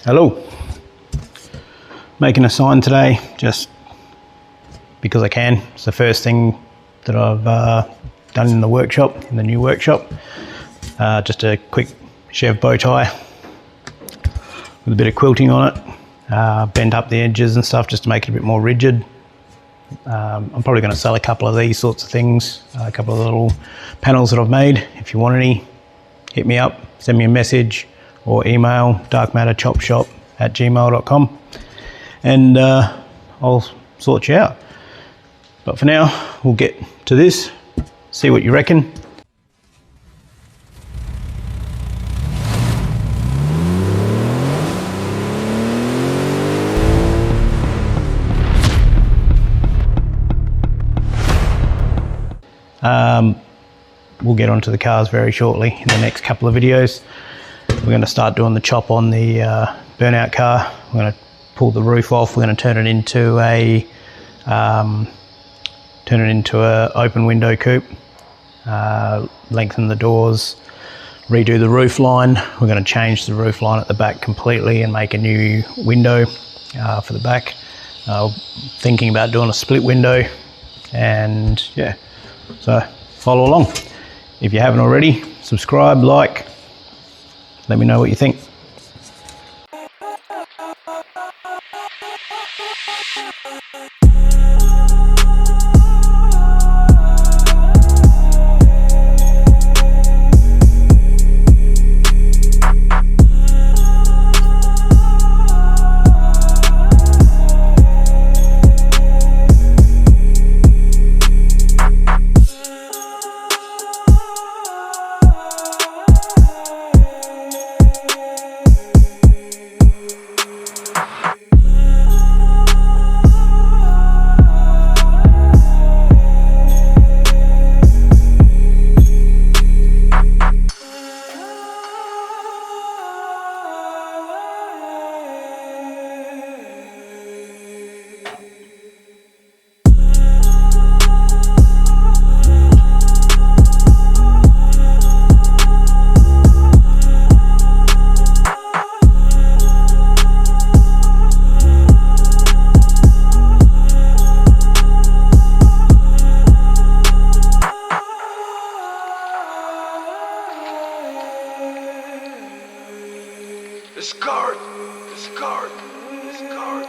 Hello. Making a sign today just because I can. It's the first thing that I've done in the workshop, in the new workshop. Just a quick Chev Bowtie with a bit of quilting on it. Bent up the edges and stuff just to make it a bit more rigid. I'm probably going to sell a couple of these sorts of things, a couple of little panels that I've made. If you want any, hit me up, send me a message or email darkmatterchopshop@gmail.com and I'll sort you out. But for now, we'll get to this, see what you reckon. We'll get onto the cars very shortly in the next couple of videos. We're going to start doing the chop on the burnout car. We're going to pull the roof off. We're going to turn it into a open window coupe. Lengthen the doors, redo the roof line. We're going to change the roof line at the back completely and make a new window for the back. Thinking about doing a split window, and yeah, so follow along. If you haven't already, subscribe, like, let me know what you think. Discard! Discard! Discard!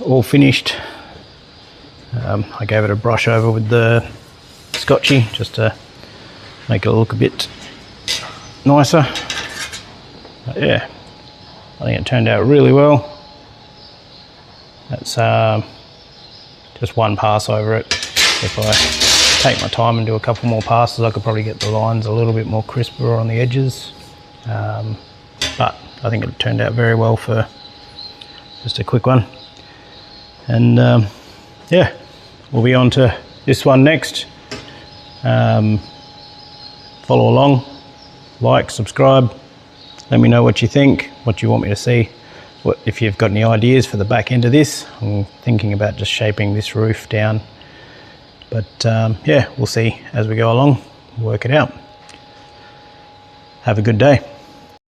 all finished. I gave it a brush over with the scotchy just to make it look a bit nicer. But yeah, I think it turned out really well. That's just one pass over it. If I take my time and do a couple more passes, I could probably get the lines a little bit more crisper on the edges. But I think it turned out very well for just a quick one. And yeah, we'll be on to this one next. Follow along, like, subscribe, let me know what you think, what you want me to see. If you've got any ideas for the back end of this. I'm thinking about just shaping this roof down, but yeah, we'll see as we go along, work it out. Have a good day.